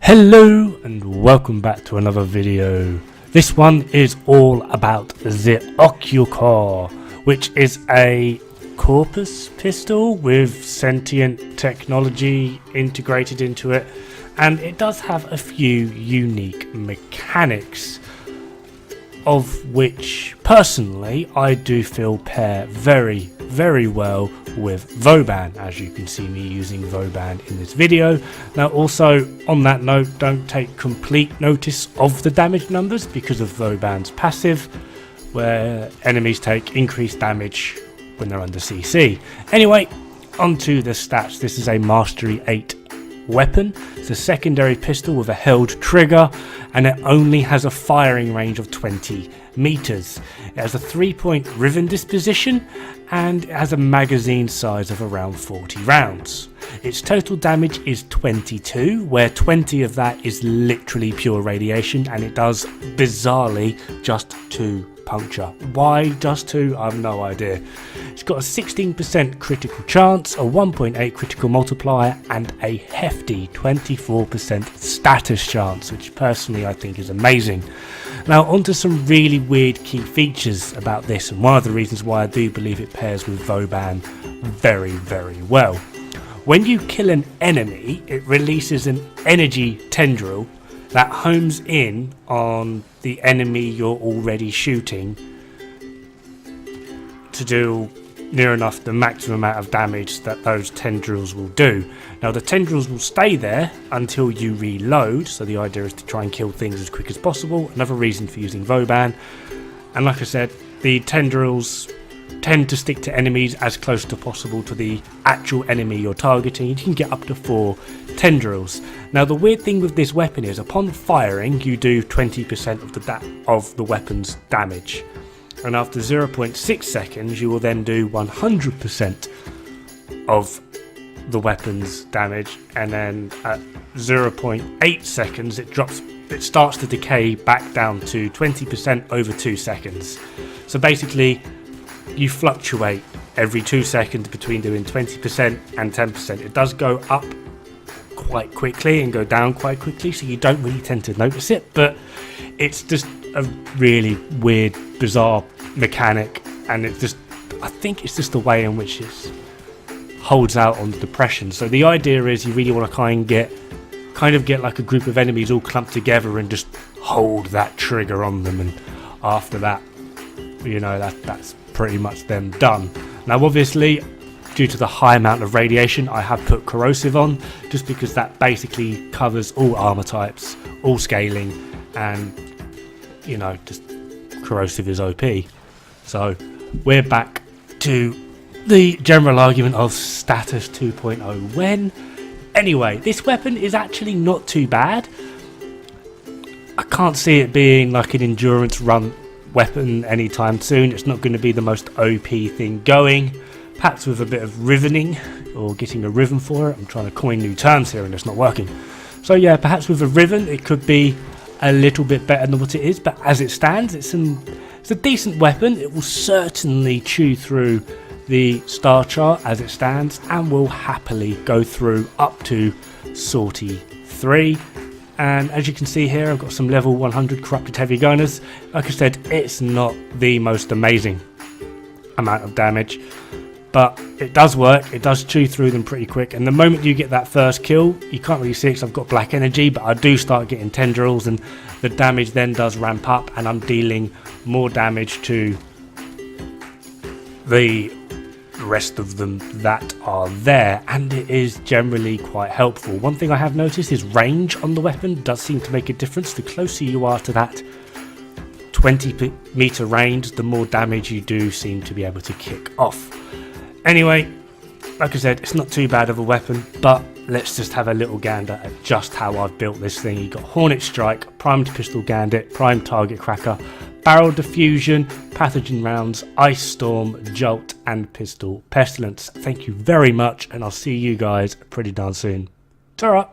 Hello and welcome back to another video. This one is all about the Occucor, which is a Corpus pistol with Sentient technology integrated into it, and it does have a few unique mechanics, of which personally I do feel pair very well with Vauban, as you can see me using Vauban in this video. Now also on that note, don't take complete notice of the damage numbers because of Vauban's passive, where enemies take increased damage when they're under CC. Anyway, onto the stats. This is a Mastery 8 weapon. It's a secondary pistol with a held trigger, and it only has a firing range of 20 meters. It has a 3-point riven disposition, and it has a magazine size of around 40 rounds. Its total damage is 22, where 20 of that is literally pure radiation, and it does bizarrely just 2 puncture. Why just 2? I have no idea. It's got a 16% critical chance, a 1.8 critical multiplier, and a hefty 24% status chance, which personally I think is amazing. Now onto some really weird key features about this, and one of the reasons why I do believe it pairs with Vauban very well. When you kill an enemy, it releases an energy tendril that homes in on the enemy you're already shooting to do near enough the maximum amount of damage that those tendrils will do. Now the tendrils will stay there until you reload, so the idea is to try and kill things as quick as possible. Another reason for using Vauban. And like I said, the tendrils tend to stick to enemies as close to possible to the actual enemy you're targeting. You can get up to 4 tendrils. Now the weird thing with this weapon is upon firing you do 20% of the weapon's damage, and after 0.6 seconds you will then do 100% of the weapon's damage, and then at 0.8 seconds it starts to decay back down to 20% over 2 seconds. So basically you fluctuate every 2 seconds between doing 20% and 10%. It does go up quite quickly and go down quite quickly, so you don't really tend to notice it, but it's just a really weird, bizarre mechanic, and I think it's just the way in which it holds out on the depression. So the idea is you really want to kind of get like a group of enemies all clumped together and just hold that trigger on them, and after that, you know, that's pretty much them done. Now obviously, due to the high amount of radiation, I have put corrosive on, just because that basically covers all armor types, all scaling, and you know, just corrosive is OP. So we're back to the general argument of status 2.0 when. Anyway, this weapon is actually not too bad. I can't see it being like an endurance run weapon anytime soon. It's not going to be the most OP thing going. Perhaps with a bit of rivening, or getting a riven for it. I'm trying to coin new terms here and it's not working. So yeah, perhaps with a riven it could be a little bit better than what it is, but as it stands it's a decent weapon. It will certainly chew through the star chart as it stands, and will happily go through up to Sortie 3. And as you can see here, I've got some level 100 corrupted heavy gunners. Like I said, it's not the most amazing amount of damage, but it does work. It does chew through them pretty quick, and the moment you get that first kill, you can't really see it because I've got black energy, but I do start getting tendrils, and the damage then does ramp up, and I'm dealing more damage to the rest of them that are there, and it is generally quite helpful. One thing I have noticed is range on the weapon does seem to make a difference. The closer you are to that 20 meter range, the more damage you do seem to be able to kick off. Anyway, like I said, it's not too bad of a weapon, but let's just have a little gander at just how I've built this thing. You've got Hornet Strike, primed pistol gandit, primed target cracker, barrel diffusion, pathogen rounds, ice storm, jolt, and pistol pestilence. Thank you very much, and I'll see you guys pretty darn soon. Ta-ra!